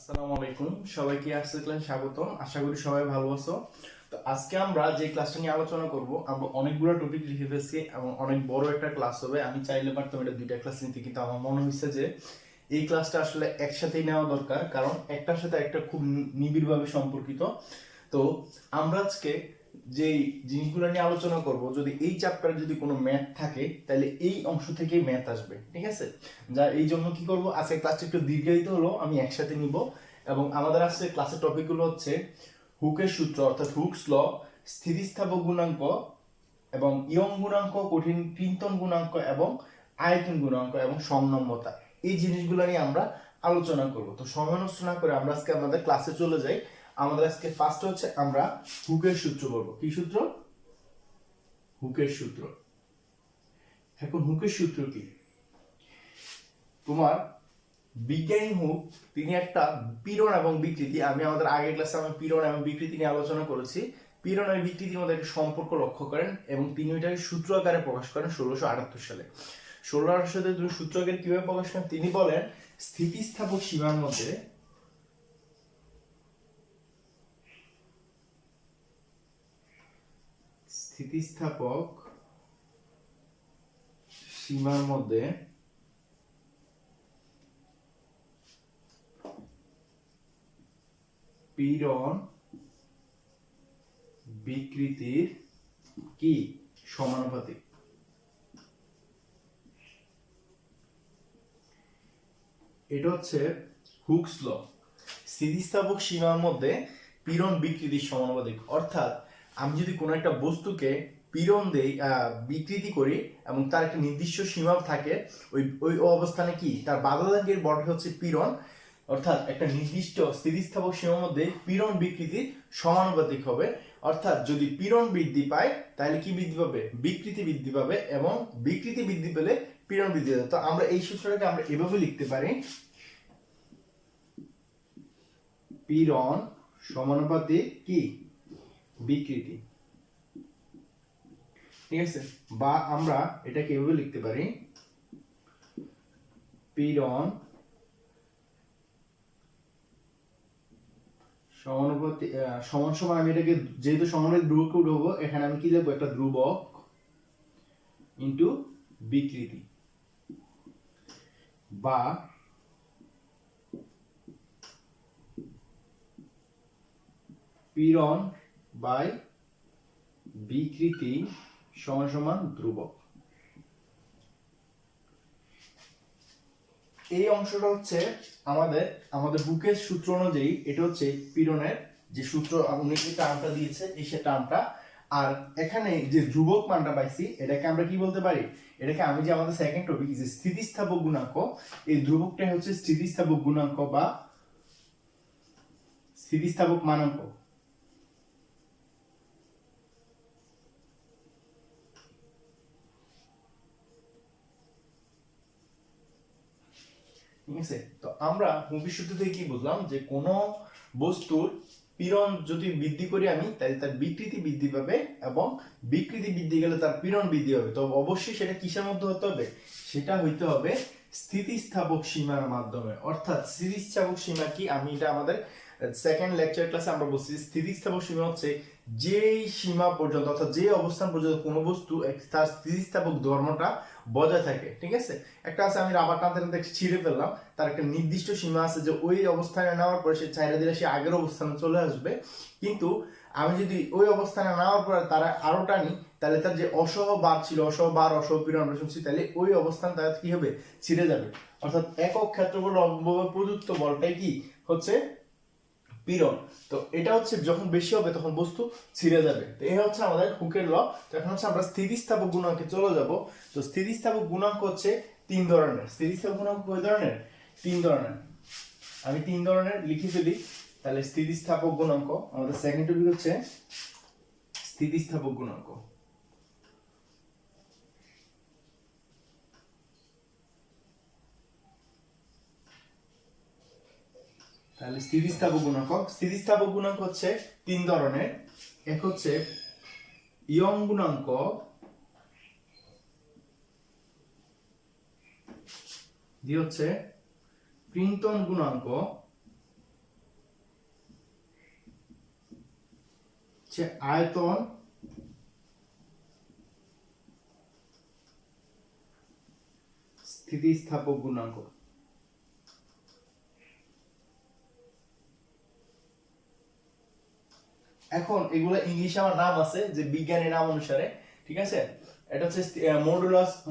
আসসালামু আলাইকুম, সবাইকে আজকের ক্লাসে স্বাগতম। আশা করি সবাই ভালো আছো। তো আজকে আমরা যে ক্লাসটা নিয়ে আলোচনা করব, আমরা অনেকগুলো টপিক লিখে ফেলছি এবং অনেক বড় একটা ক্লাস হবে। আমি চাইলে পারতাম এটা দুইটা ক্লাস নিতে, কিন্তু আমার মনে হয়েছে যে এই ক্লাসটা আসলে একসাথেই নেওয়া দরকার, কারণ একটার সাথে একটা খুব নিবিড়ভাবে সম্পর্কিত। তো আমরা আজকে যে জিনিসগুলো নিয়ে আলোচনা করব, যদি এই চ্যাপ্টারে যদি কোনো ম্যাথ থাকে তাহলে এই অংশ থেকেই ম্যাথ আসবে, ঠিক আছে? যা এই জন্য কি করব, আজকে ক্লাসটা একটু দীর্ঘায়িত হলো, আমি একসাথে নিব। এবং আমাদের আজকে ক্লাসের টপিকগুলো হচ্ছে হুকের সূত্র অর্থাৎ হুকস ল, স্থিতিস্থাপক গুণাঙ্ক এবং ইয়ং গুণাঙ্ক, কঠিন কৃন্তন গুণাঙ্ক এবং আয়তন গুণাঙ্ক এবং সমনম্যতা। এই জিনিসগুলো নিয়ে আমরা আলোচনা করব। তো সময় নষ্ট না করে আমরা আজকে আমাদের ক্লাসে চলে যাই। আমাদের আজকে ফার্স্ট হচ্ছে আমরা হুকের সূত্র বলবো। কি সূত্র? হুকের সূত্র। এখন হুকের সূত্র কি? তোমার বিজ্ঞানী হুক, তিনি একটা পীড়ন এবং বিকৃতি, আমি আমাদের আগের ক্লাসে আমি পীড়ন এবং বিকৃতি নিয়ে আলোচনা করেছি। পীড়ন এবং বিকৃতির মধ্যে একটা সম্পর্ক লক্ষ্য করেন এবং তিনি ওইটাকে সূত্র আকারে প্রকাশ করেন 1678 সালে। 1678 সালে তিনি সূত্র আকারে কিভাবে প্রকাশ করেন? তিনি বলেন স্থিতিস্থাপক সীমার মধ্যে স্থিতিস্থাপক সীমার মধ্যে পীড়ন বিকৃতির কি সমানুপাতিক। এটা হচ্ছে হুকস ল। স্থিতিস্থাপক সীমার মধ্যে পীড়ন বিকৃতির সমানুপাতিক। অর্থাৎ আমি যদি কোনো একটা বস্তুকে পীড়ন দেই, বিকৃতি করি এবং তার একটা নির্দিষ্ট সীমা থাকে, ওই ওই অবস্থানে কি তার বাধাদাঙ্কের বর্গ হচ্ছে পীড়ন। অর্থাৎ একটা নির্দিষ্ট স্থিতিস্থাপক সীমার মধ্যে পীড়ন বিকৃতি সমানুপাতিক হবে। অর্থাৎ যদি পীড়ন বৃদ্ধি পায় তাহলে কি বৃদ্ধি পাবে? বিকৃতি বৃদ্ধি পাবে, এবং বিকৃতি বৃদ্ধি পেলে পীড়ন বৃদ্ধি পাবে। তো আমরা এই সূত্রটাকে আমরা এভাবে লিখতে পারি, পীড়ন সমানুপাতিক কি বিকৃতি, ঠিক আছে? বা আমরা এটাকে এভাবে লিখতে পারি, পীড়ন সমানুপাতিক সমান সমান, আমি এটাকে যেহেতু সমানুপাতিক ধ্রুবককে উঠাবো, এখানে আমি কি লিখবো? একটা ধ্রুবক ইনটু বিকৃতি, বা পীড়ন বাই বিকৃতি সমান সমান ধ্রুবক। এই অংশটা হচ্ছে আমাদের আমাদের বুকের সূত্র অনুযায়ী এটা হচ্ছে পীড়নের যে সূত্র, উনি যে টার্মটা দিয়েছে এই সে টার্মটা। আর এখানে যে ধ্রুবক মানটা পাইছি, এটাকে আমরা কি বলতে পারি? এটাকে আমি যে আমাদের সেকেন্ড টপিক যে স্থিতিস্থাপক গুণাঙ্ক, এই ধ্রুবকটা হচ্ছে স্থিতিস্থাপক গুণাঙ্ক বা স্থিতিস্থাপক মানাঙ্ক। ঠিক আছে? তো আমরা হুকের সূত্র থেকে কি বুঝলাম? যে কোন বস্তুর পীড়ন যদি বৃদ্ধি করি আমি, তাহলে তার বিকৃতি বৃদ্ধি পাবে, এবং বিকৃতি বৃদ্ধি গেলে তার পীড়ন বৃদ্ধি হবে। তো অবশ্যই সেটা কিসের মধ্যে হতে হবে? সেটা হইতে হবে স্থিতিস্থাপক সীমার মাধ্যমে। অর্থাৎ স্থিতিস্থাপক সীমা কি, আমি এটা আমাদের সেকেন্ড লেকচার ক্লাসে আমরা বলছি, স্থিতিস্থাপক সীমা হচ্ছে যেই সীমা পর্যন্ত অর্থাৎ যে অবস্থান পর্যন্ত কোনো বস্তু তার স্থিতিস্থাপক ধর্মটা বজায় থাকে, ঠিক আছে? একটা আছে আমি রাবার টানতে টানতে ছিঁড়ে ফেললাম, তার একটা নির্দিষ্ট সীমা আছে যে ওই অবস্থানে নেওয়ার পরে সে চাইলে দিলে সে আগের অবস্থানে চলে আসবে। কিন্তু আমি যদি ওই অবস্থানে নেওয়ার পরে তারা আরো টানি, তাহলে তার যে অসহ বার ছিল, অসহ বার অসহ পীড়ন আমরা শুনছি, তাহলে ওই অবস্থান তার কি হবে? ছিঁড়ে যাবে। অর্থাৎ একক ক্ষেত্রফল লম্বভাবে প্রযুক্ত বলটাই কি হচ্ছে? পীড়ন। তো এটা হচ্ছে যখন বেশি হবে তখন বস্তু ছিঁড়ে যাবে। তো এই হচ্ছে আমাদের হুকের ল। তো এখন হচ্ছে আমরা স্থিতিস্থাপক গুণাঙ্কে চলে যাব। তো স্থিতিস্থাপক গুণাঙ্ক হচ্ছে তিন ধরনের। স্থিতিস্থাপক গুণাঙ্ক কয় ধরনের? তিন ধরনের। আমি তিন ধরনের লিখে ফেলি। তাহলে স্থিতিস্থাপক গুণাঙ্ক, আমাদের সেকেন্ড টপিক হচ্ছে স্থিতিস্থাপক গুণাঙ্ক। তাহলে স্থিতিস্থাপক গুণাঙ্ক, স্থিতিস্থাপক গুণাঙ্ক হচ্ছে তিন ধরনের। এক হচ্ছে ইয়ং গুণাঙ্ক, দুই হচ্ছে ক্রিন্টন গুণাঙ্ক, হচ্ছে আয়তন স্থিতিস্থাপক গুণাঙ্ক। এখন এগুলা ইংলিশে আমার নাম আছে যে বিজ্ঞানের নাম অনুসারে, ঠিক আছে। এটা হচ্ছে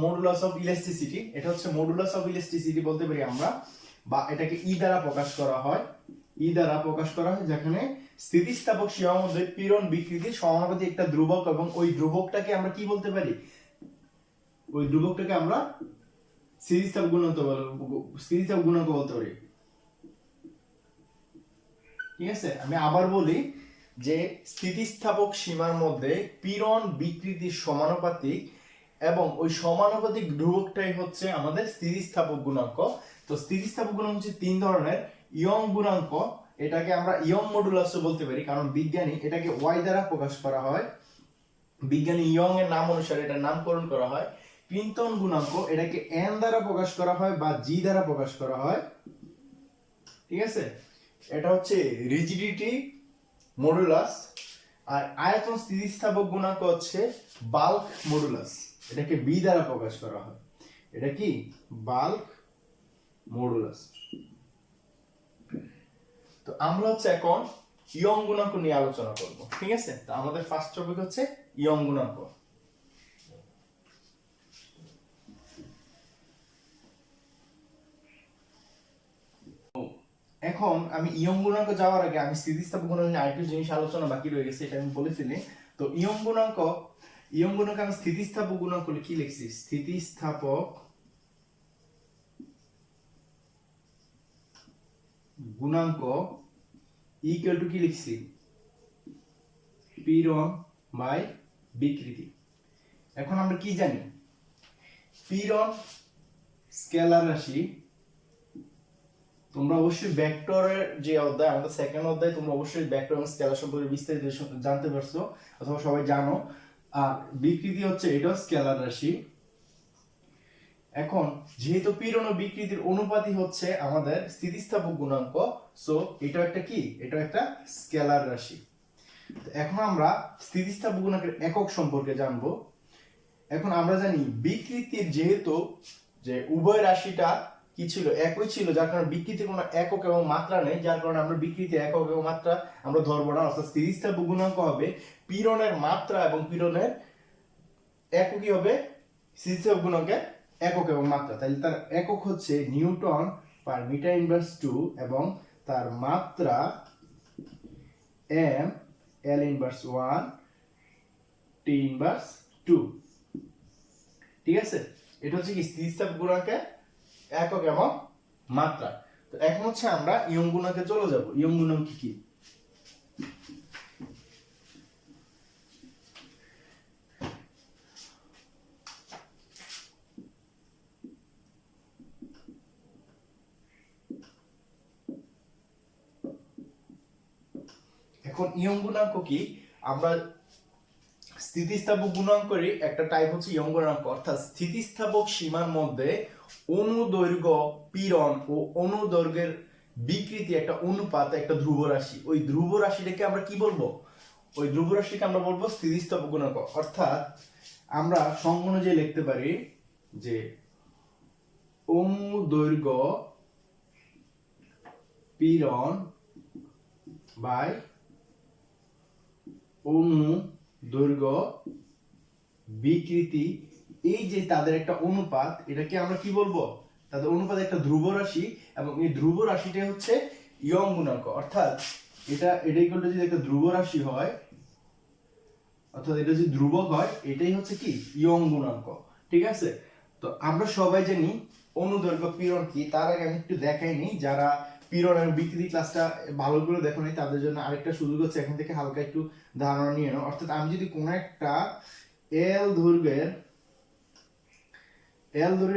মডুলাস অফ ইলাস্টিসিটি, এটা হচ্ছে মডুলাস অফ ইলাস্টিসিটি বলতে পারি আমরা, বা এটাকে ই দ্বারা প্রকাশ করা হয়, ই দ্বারা প্রকাশ করা হয়, যেখানে স্থিতিস্থাপক সীমার মধ্যে পীড়ন বিকৃতির সমানুপাতিক একটা ধ্রুবক, এবং ওই ধ্রুবকটাকে আমরা কি বলতে পারি, ওই ধ্রুবকটাকে আমরা স্থিতিস্থাপক গুণাঙ্ক বলতে পারি, ঠিক আছে। আমি আবার বলি যে স্থিতিস্থাপক সীমার মধ্যে পীড়ন বিকৃতির সমানুপাতিক, এবং ওই সমানুপাতিক ধ্রুবকটাই হচ্ছে আমাদের স্থিতিস্থাপক গুণাঙ্ক। তো স্থিতিস্থাপক গুণাঙ্ক হচ্ছে তিন ধরনের। ইয়ং গুণাঙ্ক, এটাকে আমরা ইয়ং মডুলাসও বলতে পারি, কারণ বিজ্ঞানী এটাকে ওয়াই দ্বারা প্রকাশ করা হয়, বিজ্ঞানী ইয়ং এর নাম অনুসারে এটার নামকরণ করা হয়। ক্লিন্টন গুণাঙ্ক, এটাকে এন দ্বারা প্রকাশ করা হয় বা জি দ্বারা প্রকাশ করা হয়, ঠিক আছে। এটা হচ্ছে রিজিডিটি মডুলাস। আর আয়তন স্থিতিস্থাপক গুণাঙ্ক হচ্ছে বাল্ক মডুলাস, এটাকে বি দ্বারা প্রকাশ করা হয়। এটা কি বাল্ক মডুলাস। তো আমরা হচ্ছে এখন ইয়ং গুণাঙ্ক নিয়ে আলোচনা করব, ঠিক আছে। তো আমাদের ফার্স্ট টপিক হচ্ছে ইয়ং গুণাঙ্ক। এখন আমি ইয়ং গুণাঙ্ক যাওয়ার আগে আমি স্থিতিস্থাপক গুণাঙ্ক নিয়ে আরেকটু জিনিস আলোচনা বাকি রয়ে গেছে, এটা আমি বলেছিলাম। তো ইয়ং গুণাঙ্ক আমি স্থিতিস্থাপক গুণাঙ্ক কি লিখছি, স্থিতিস্থাপক গুণাঙ্ক ইকুয়াল টু কি লিখছি, পীড়ন বাই বিকৃতি। এখন আমরা কি জানি, পীড়ন স্কেলার রাশি। তোমরা অবশ্যই ভেক্টরের যে অধ্যায়, আমাদের সেকেন্ড অধ্যায়, তোমরা অবশ্যই ভেক্টর এবং স্কেলার সম্পর্কে বিস্তারিত জানতে পারছো অথবা সবাই জানো। আর বিকৃতি হচ্ছে এটাও স্কেলার রাশি। এখন যেহেতু পীড়ন ও বিকৃতির অনুপাতই হচ্ছে আমাদের স্থিতিস্থাপক গুণাঙ্ক, সো এটা একটা কি, এটা একটা স্কেলার রাশি। এখন আমরা স্থিতিস্থাপক গুণাঙ্কের একক সম্পর্কে জানবো। এখন আমরা জানি বিকৃতির যেহেতু যে উভয় রাশিটা কি ছিল, একই ছিল, যার কারণে বিকৃতির কোনো একক এবং মাত্রা নেই, যার কারণে আমরা বিকৃতি একক এবং মাত্রা আমরা ধরবো না। অর্থাৎ স্থিতিস্থাপক গুণাঙ্ক হবে পীড়নের মাত্রা এবং পীড়নের এককই হবে স্থিতিস্থাপক গুণাঙ্কের একক এবং মাত্রা। তাহলে তার একক হচ্ছে নিউটন পার মিটার ইনভার্স 2 এবং তার মাত্রা M L inverse 1 T inverse 2, ঠিক আছে। এটা হচ্ছে কি স্থিতিস্থাপক গুণাঙ্কের একক এবং মাত্রা। তো এখন হচ্ছে আমরা ইয়ং গুণাঙ্কে চলে যাব। ইয়ং গুণাঙ্ক কি? এখন ইয়ং গুণাঙ্ক কি? আমরা স্থিতিস্থাপক গুণাঙ্কেরই একটা টাইপ হচ্ছে ইয়ং গুণাঙ্ক, অর্থাৎ স্থিতিস্থাপক সীমার মধ্যে অনুদৈর্ঘ্য পীড়ন ও অনুদৈর্ঘ্যের বিকৃতি একটা অনুপাত, একটা ধ্রুব রাশি। ওই ধ্রুব রাশিটাকে আমরা কি বলবো? ওই ধ্রুব রাশিকে আমরা বলবো স্থিতিস্থাপক গুণাঙ্ক। অর্থাৎ আমরা সংজ্ঞা অনুযায়ী লিখতে পারি যে অনুদৈর্ঘ্য পীড়ন বাই অনুদৈর্ঘ্য বিকৃতি, এই যে তাদের একটা অনুপাত, এটাকে আমরা কি বলবো? তাদের অনুপাত একটা ধ্রুব রাশি, এবং এই ধ্রুব রাশিটা হচ্ছে ইয়ং গুণাঙ্ক। অর্থাৎ এটাই করলে যদি একটা ধ্রুব রাশি হয়, অর্থাৎ এটা যদি ধ্রুবক হয়, এটাই হচ্ছে কি ইয়ং গুণাঙ্ক, ঠিক আছে। তো আমরা সবাই জানি অনুদৈর্ঘ্য পীড়ন কি। তার আগে আমি একটু দেখাইনি, যারা পীড়ন এবং বিকৃতি ক্লাসটা ভালো করে দেখো নাই তাদের জন্য আরেকটা সুযোগ হচ্ছে এখান থেকে হালকা একটু ধারণা নিয়ে নাও। অর্থাৎ আমি যদি কোনো একটা এল দৈর্ঘ্যের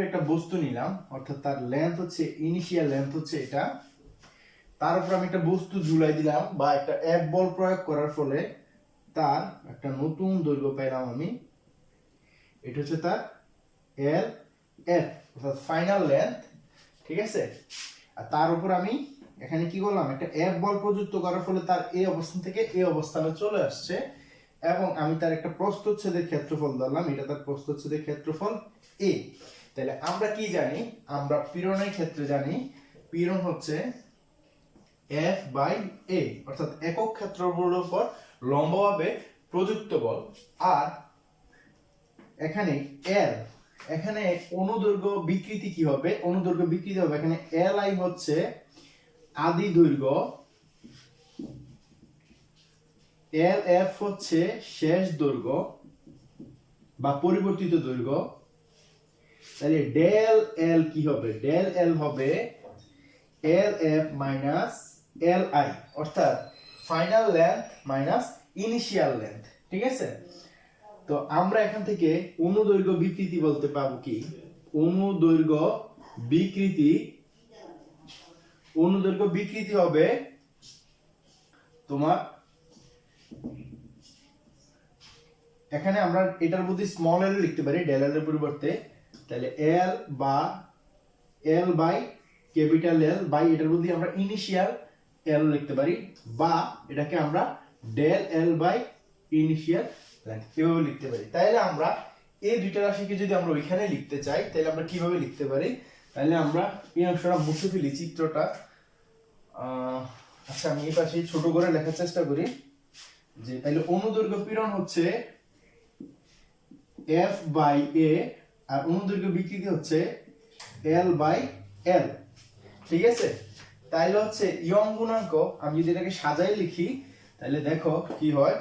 একটা বস্তু নিলাম, অর্থাৎ তার লেন্থ হচ্ছে, ইনিশিয়াল লেন্থ হচ্ছে এটা, তার উপর আমি একটা বস্তু ঝুলাই দিলাম বা একটা এক বল প্রয়োগ করার ফলে তার একটা নতুন দৈর্ঘ্য পেলাম আমি, এটা হচ্ছে তার এল এফ, অর্থাৎ ফাইনাল লেন্থ, ঠিক আছে। আর তার উপর আমি এখানে কি করলাম, একটা এফ বল প্রযুক্ত করার ফলে তার এই অবস্থান থেকে এই অবস্থানে চলে আসছে, এবং আমি তার একটা প্রস্থচ্ছেদের ক্ষেত্রফল ধরলাম, এটা তার প্রস্থচ্ছেদের ক্ষেত্রফল এ। তাহলে আমরা কি জানি, আমরা পীড়নের ক্ষেত্রে জানি পীড়ন হচ্ছে এফ বাই এ, অর্থাৎ একক ক্ষেত্রফলের উপর লম্বভাবে প্রযুক্ত বল। আর এখানে এল, এখানে অনুদৈর্ঘ্য বিকৃতি কি হবে, অনুদৈর্ঘ্য বিকৃতি হবে এখানে এল আই হচ্ছে আদি দৈর্ঘ্য, এল এফ হচ্ছে শেষ দৈর্ঘ্য বা পরিবর্তিত দৈর্ঘ্য। তাহলে ডেল এল কি হবে, ডেল এল হবে L F minus L I, অর্থাৎ final length minus initial length. ঠিক আছে, তো আমরা এখান থেকে অনুদৈর্ঘ্য বিকৃতি বলতে পাবো কি, অনুদৈর্ঘ্য বিকৃতি, অনুদৈর্ঘ্য বিকৃতি হবে তোমার, এখানে আমরা এটার মধ্যে স্মল এল লিখতে পারি ডেল এল এর পরিবর্তে। তাহলে এল বা L by capital L by এটার মধ্যে আমরা ইনিশিয়াল এল লিখতে পারি, বা এটাকে আমরা del L by initial length এভাবে লিখতে পারি। তাহলে আমরা এই দুইটা রাশিকে যদি আমরা ওইখানে লিখতে চাই তাহলে আমরা কিভাবে লিখতে পারি, তাহলে আমরা এই অংশটা মুছে ফেলি চিত্রটা। আচ্ছা আমি এই পাশে ছোট করে লেখার চেষ্টা করি, যে তাহলে অনুদৈর্ঘ্য পীড়ন হচ্ছে এফ বাই এ, আর অনুদৈর্ঘ্য বিকৃতি হচ্ছে এল বাই এল। ঠিক আছে, তাইলে হচ্ছে ইয়ং গুণাঙ্ক, আমি যদি এটাকে সাজাই লিখি তাহলে দেখো কি হয়,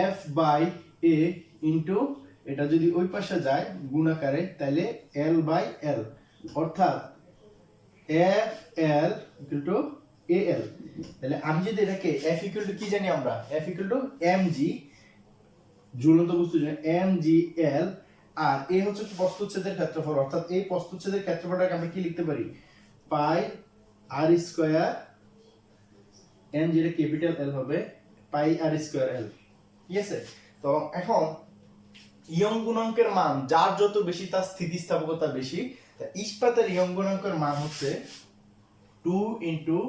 এফ বাই এ ইন্টু এটা যদি ওই পাশে যায় গুণাকারে তাহলে এল বাই এল, অর্থাৎ এফ এল ইকুয়াল টু এ এল। তাহলে আমি যদি এটাকে এফ ইকুয়াল টু কি জানি আমরা, F equal to M G, ঝুলন্ত বস্তুর জন্য এম জি এল, আর এ হচ্ছে প্রস্থচ্ছেদের ক্ষেত্রফল, অর্থাৎ এই প্রস্থচ্ছেদের ক্ষেত্রফলটাকে আমরা কি লিখতে পারি, পাই আর স্কয়ার, এম যেটা ক্যাপিটাল এল হবে পাই আর স্কয়ার এল। ঠিক আছে, তো এখন ইয়ং গুণাঙ্কের মান যার যত বেশি তার স্থিতিস্থাপকতা বেশি। তা ইস্পাতের ইয়ং গুণাঙ্কের মান হচ্ছে 2 ×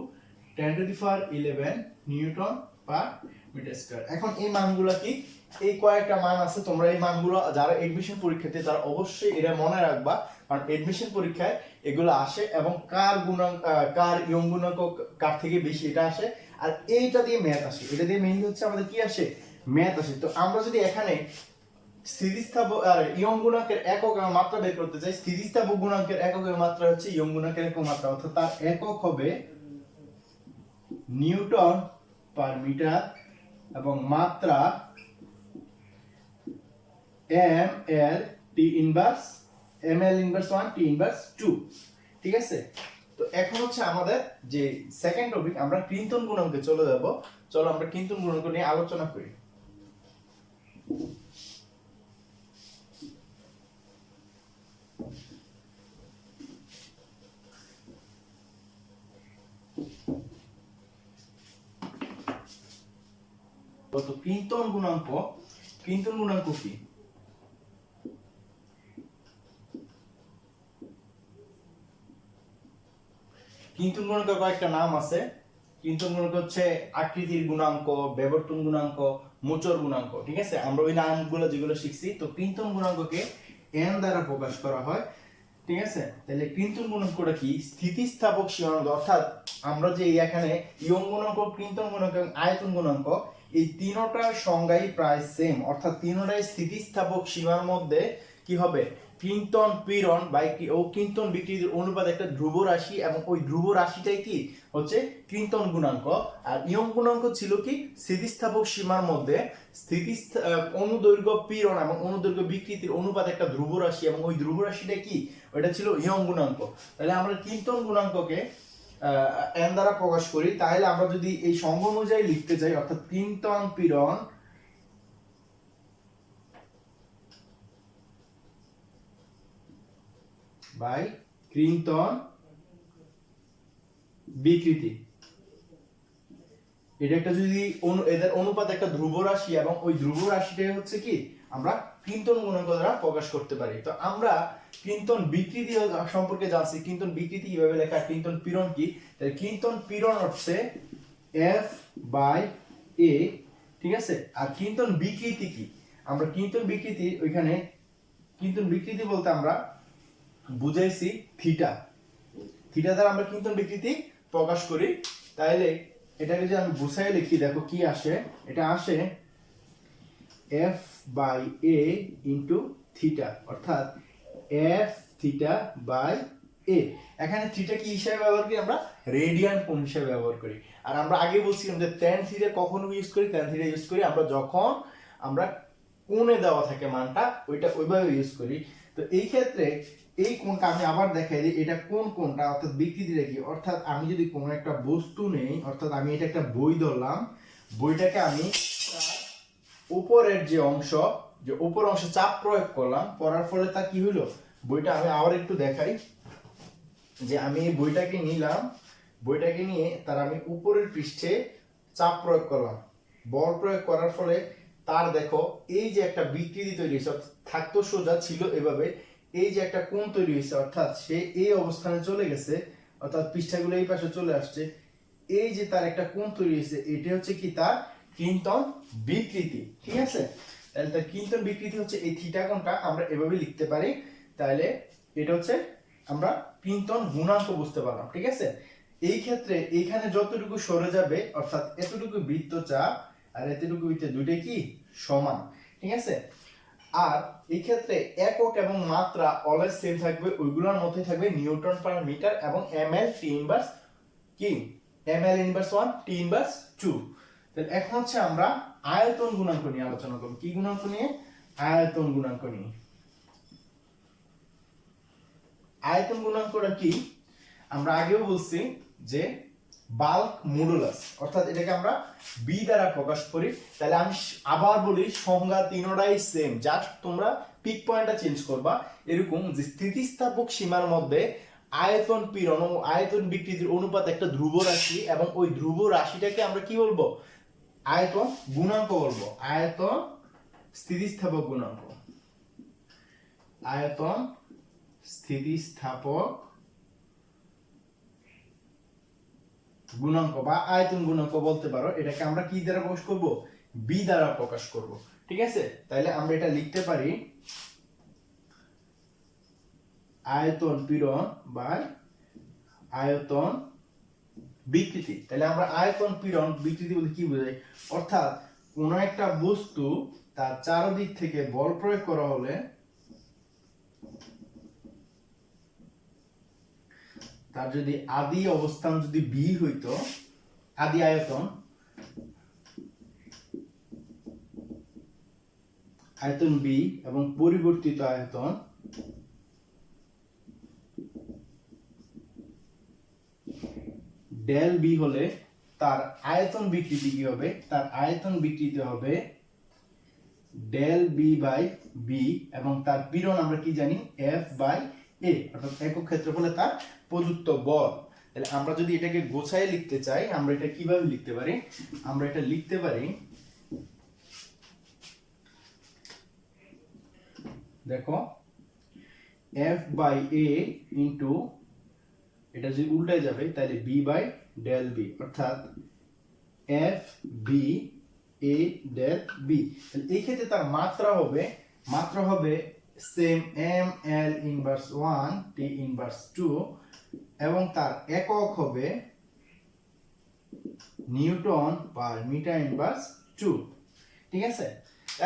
10⁻11 নিউটন পার মিটার স্কয়ার। এখন এই মানগুলো কি, এই কয়েকটা মান আছে, তোমরা এই মানগুলো যারা এডমিশন পরীক্ষাতে তারা অবশ্যই এটা মনে রাখবা, কারণ এডমিশন পরীক্ষায় এগুলো আসে, এবং কার গুণাঙ্ক, কার ইয়ং গুণাঙ্ক কার থেকে বেশি এটা আসে, আর এইটা দিয়ে ম্যাথ আসে, এটা দিয়ে মেইনলি হচ্ছে আমাদের কি আসে, ম্যাথ আসে। তো আমরা যদি এখানে স্থিতিস্থাপক আর ইয়ং গুণাঙ্কের একক মাত্রা বের করতে চাই, স্থিতিস্থাপক গুণাঙ্কের এককের মাত্রা হচ্ছে ইয়ং গুণাঙ্কের একক মাত্রা, অর্থাৎ তার একক হবে নিউটন পার মিটার, এবং মাত্রা M L T inverse, M L inverse 1 T inverse 2। ঠিক আছে, তো এখন হচ্ছে আমাদের যে সেকেন্ড টপিক, আমরা ক্লিনটন গুণাঙ্কে চলে যাব। চলো আমরা ক্লিনটন গুণাঙ্ক নিয়ে আলোচনা করি। তো ক্লিনটন গুণাঙ্ক, ক্লিনটন গুণাঙ্ক কি, ক্লিনটন গুণাঙ্কের কয়েকটা নাম আছে। ক্লিনটন গুণাঙ্ক হচ্ছে আকৃতির গুণাঙ্ক, বিবর্তন গুণাঙ্ক, মোচড় গুণাঙ্ক। ঠিক আছে, আমরা ওই নামগুলো যেগুলো শিখছি। তো ক্লিনটন গুণাঙ্ককে n দ্বারা প্রকাশ করা হয়। ঠিক আছে, তাহলে ক্লিনটন গুণাঙ্কটা কি, স্থিতিস্থাপক সীমান্ত, অর্থাৎ আমরা যে এখানে ইয়ং গুণাঙ্ক, ক্লিনটন গুণাঙ্ক এবং আয়তন গুণাঙ্ক, এই তিনটার সংজ্ঞাই প্রায় সেম, অর্থাৎ তিনটাই স্থিতিস্থাপক সীমার মধ্যে কি হবে, ক্লিনটন পীড়ন বাই ও ক্লিনটন বিকৃতির অনুপাত একটা ধ্রুব রাশি, এবং ওই ধ্রুব রাশিটাই কি হচ্ছে ক্লিনটন গুণাঙ্ক। আর ইয়ং গুণাঙ্ক ছিল কি, স্থিতিস্থাপক সীমার মধ্যে অনুদৈর্ঘ্য পীড়ন এবং অনুদৈর্ঘ্য বিকৃতির অনুপাত একটা ধ্রুব রাশি, এবং ওই ধ্রুব রাশিটা কি, ওটা ছিল ইয়ং গুণাঙ্ক। তাহলে আমরা ক্লিনটন গুণাঙ্ককে n দ্বারা প্রকাশ করি, তাহলে আমরা যদি এই সংজ্ঞা অনুযায়ী লিখতে চাই, অর্থাৎ ক্লিনটন পীড়ন বাই ক্লিনটন বিকৃতি, এটা একটা যদি এদের অনুপাত একটা ধ্রুব রাশি, এবং ওই ধ্রুব রাশিটাই হচ্ছে কি আমরা ক্লিনটন গুণাঙ্ক দ্বারা প্রকাশ করতে পারি। তো আমরা ক্লিন্টন বিকৃতি সম্পর্কে জানছি। ক্লিন্টন বিকৃতি কিভাবে লেখা, ক্লিন্টন পীড়ন কি, তাহলে ক্লিন্টন পীড়ন হচ্ছে F বাই A, ঠিক আছে। আর ক্লিন্টন বিকৃতি কি, আমরা ক্লিন্টন বিকৃতি ওইখানে ক্লিন্টন বিকৃতি বলতে আমরা বুঝাইছি থিটা, থিটা দ্বারা আমরা ক্লিন্টন বিকৃতি প্রকাশ করি। তাইলে এটাকে যদি আমি বুঝাই লিখি, দেখো কি আসে, এটা আসে F by A into theta, অর্থাৎ F থিটা বাই A। এখানে থিটা কি হিসাবে ব্যবহার করি, আমরা রেডিয়ান কোণ হিসাবে ব্যবহার করি। আর আমরা আগে বলছিলাম যে tan থিটা কখন ইউজ করি, tan থিটা ইউজ করি আমরা যখন আমরা কোণে দেওয়া থাকে মানটা, ওইটা ওইভাবে ইউজ করি। তো এই ক্ষেত্রে এই কোণটা আমি আবার দেখাই দিই, এটা কোন কোণটা, অর্থাৎ বিকৃতিটা কি, অর্থাৎ আমি যদি কোনো একটা বস্তু নেই, অর্থাৎ আমি এটা একটা বই ধরলাম, বইটাকে আমি উপরের যে অংশ, যে উপর অংশে চাপ প্রয়োগ করলাম, করার ফলে তা কি হলো, বইটা আমি আবার একটু দেখাই, যে আমি এই বইটাকে নিলাম, বইটাকে নিয়ে তার আমি উপরের পৃষ্ঠে চাপ প্রয়োগ করলাম, বল প্রয়োগ করার ফলে তার দেখো এই যে একটা বিকৃতি তৈরি হয়েছে, থাকতো সোজা ছিল এভাবে, এই যে একটা কোণ তৈরি হয়েছে, অর্থাৎ সে এই অবস্থানে চলে গেছে, অর্থাৎ পৃষ্ঠাগুলো এই পাশে চলে আসছে, এই যে তার একটা কোণ তৈরি হয়েছে, এটা হচ্ছে কি তার ক্লিন্টন বিকৃতি, ঠিক আছে। তাহলে তার ক্লিন্টন বিকৃতি হচ্ছে এই থিটা কোণটা আমরা এভাবে লিখতে পারি। তাহলে এটা হচ্ছে আমরা ক্লিন্টন গুণাঙ্ক বুঝতে পারলাম, ঠিক আছে। এই ক্ষেত্রে এইখানে যতটুকু সরে যাবে, অর্থাৎ এতটুকু বৃত্তচাপ আর এতটুকু বৃত্ত দুটোই কি সমান, ঠিক আছে। আর এই ক্ষেত্রে একক এবং মাত্রা অলওয়েজ সেম থাকবে, ওইগুলোর মধ্যে থাকবে নিউটন পার মিটার এবং ml টি ইনভার্স কি, ml ইনভার্স 1 টি ইনভার্স 2। তাহলে এখন হচ্ছে আমরা আয়তন গুণাঙ্ক নিয়ে আলোচনা করব। কি গুণাঙ্ক নিয়ে, আয়তন গুণাঙ্ক নিয়ে। আয়তন গুণাঙ্কটা কি, আমরা আগেও বলছি যে বাল্ক মডুলাস, অর্থাৎ এটাকে আমরা বি দ্বারা প্রকাশ করি। তাহলে আমি আবার বলি, সংজ্ঞা তিনটাই সেম, জাস্ট তোমরা পিক পয়েন্টটা চেঞ্জ করবা। এরকম যে স্থিতিস্থাপক সীমার মধ্যে আয়তন পীড়ন ও আয়তন বিকৃতির অনুপাত একটা ধ্রুব রাশি, এবং ওই ধ্রুব রাশিটাকে আমরা কি বলবো, আয়তন গুণাঙ্ক বলবো, আয়তন স্থিতিস্থাপক গুণাঙ্ক, আয়তন স্থিতিস্থাপক গুণাঙ্ক বা আয়তন গুণাঙ্ক বলতে পারো। এটাকে আমরা কি দ্বারা প্রকাশ করব, বি দ্বারা প্রকাশ করব, ঠিক আছে। তাহলে আমরা এটা লিখতে পারি আয়তন পীড়ন বাই আয়তন বিকৃতি। তাহলে আমরা আয়তন পীড়ন বিকৃতি বলতে কি বোঝাই, অর্থাৎ কোন একটা বস্তু তার চারদিক থেকে বল প্রয়োগ করা হলে তার যদি আদি অবস্থান যদি বি হইতো, আদি আয়তন, আয়তন বি এবং পরিবর্তিত আয়তন ডেল বি হলে তার আয়তন বিকৃতি কি হবে, তার আয়তন বিকৃতি হবে ডেল বি বাই বি, এবং তার পীড়ন আমরা কি জানি, এফ বাই এ, অর্থাৎ একক ক্ষেত্রফলে তার প্রযুক্ত বল। তাহলে আমরা যদি এটাকে গোছায় লিখতে চাই, আমরা এটা কিভাবে লিখতে পারি, আমরা এটা লিখতে পারি, দেখো এফ বাই এ ইন্টু, এটা যদি উল্টায় যাবে তাহলে বি বাই ডেল বি, অর্থাৎ F B A del B. তাহলে এই ক্ষেত্রে তার মাত্রা হবে same M L inverse 1 T inverse 2, এবং তার একক হবে নিউটন পার মিটার ইনভার্স 2, ঠিক আছে।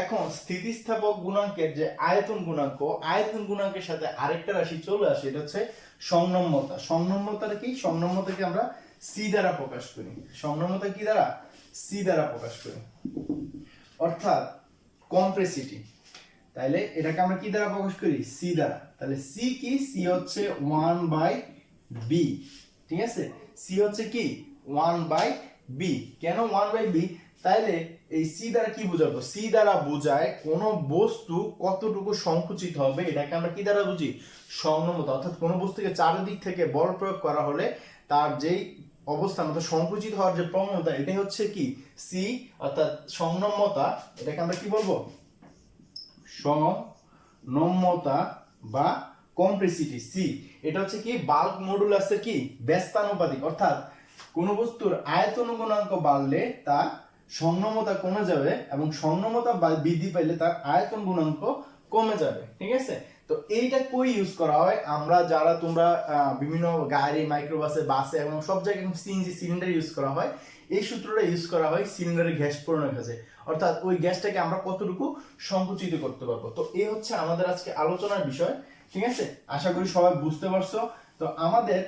এখন স্থিতিস্থাপক গুণাঙ্কের যে আয়তন গুণাঙ্ক, আয়তন গুণাঙ্কের সাথে আরেকটা রাশি চলে আসে, এটা হচ্ছে সংনম্যতা। সংনম্যতাটা কি, সংনম্যতাকে আমরা সি দ্বারা প্রকাশ করি, সংনম্যতা কি দ্বারা, সি দ্বারা প্রকাশ করি, অর্থাৎ কমপ্রেসিটি। তাহলে এটাকে আমরা কি দ্বারা প্রকাশ করি, সি দ্বারা। তাহলে সি কি, সি হচ্ছে 1 বাই বি, ঠিক আছে। সি হচ্ছে কি 1 বাই বি। কেন 1 বাই বি, তাইলে এই সি দ্বারা কি বোঝাবো, সি দ্বারা বোঝায় কোন বস্তু কতটুকু সংকুচিত হবে, এটাকে আমরা কি দ্বারা বুঝি, সংনম্যতা। অর্থাৎ কোন বস্তুকে চারিদিক থেকে বল প্রয়োগ করা হলে তার যেই অবস্থান, অর্থাৎ সংকুচিত হওয়ার যে প্রবণতা, এটাই হচ্ছে কি সি, অর্থাৎ সংনম্যতা। এটাকে আমরা কি বলবো, সংনম্যতা বা কমপ্রেসিটি সি, এটা হচ্ছে কি বাল্ক মডুলাসের কি ব্যস্তানুপাতিক, অর্থাৎ কোন বস্তুর আয়তন গুণাঙ্ক বাড়লে তার সংনমতা কমে যাবে এবং সংনমতা বৃদ্ধি পাইলে তার আয়তন গুণাঙ্ক কমে যাবে। ঠিক আছে, তো এইটা কই ইউজ করা হয়, আমরা যারা তোমরা বিভিন্ন গাড়ি, মাইক্রোবাসে, বাসে এবং সব জায়গায় সিএনজি সিলিন্ডার ইউজ করা হয়, এই সূত্রটা ইউজ করা হয় সিলিন্ডারের গ্যাস পূরণের কাছে, অর্থাৎ ওই গ্যাসটাকে আমরা কতটুকু সংকুচিত করতে পারবো। তো এই হচ্ছে আমাদের আজকে আলোচনার বিষয়। ঠিক আছে, আশা করি সবাই বুঝতে পারছো। তো আমাদের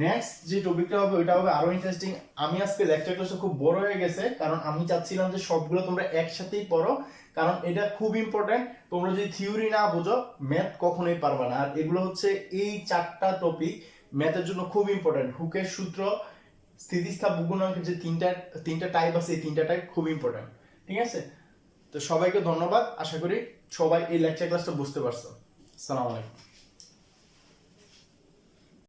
নেক্সট যে টপিকটা হবে ওইটা হবে আরো ইন্টারেস্টিং। আমি আজকে লেকচার ক্লাসটা খুব বড় হয়ে গেছে, কারণ আমি চাচ্ছিলাম যে সবগুলো তোমরা একসাথেই পড়ো, কারণ এটা খুব ইম্পর্টেন্ট। তোমরা যদি থিওরি না বোঝো ম্যাথ কখনোই পারবে না। আর এগুলো হচ্ছে এই 4টা টপিক ম্যাথের জন্য খুব ইম্পর্টেন্ট। হুকের সূত্র, স্থিতিস্থাপক গুণাঙ্কের যে তিনটা টাইপ আছে, এই 3টা টাইপ খুব ইম্পর্টেন্ট। ঠিক আছে, তো সবাইকে ধন্যবাদ। আশা করি সবাই এই লেকচার ক্লাসটা বুঝতে পারছো। আসসালামু আলাইকুম।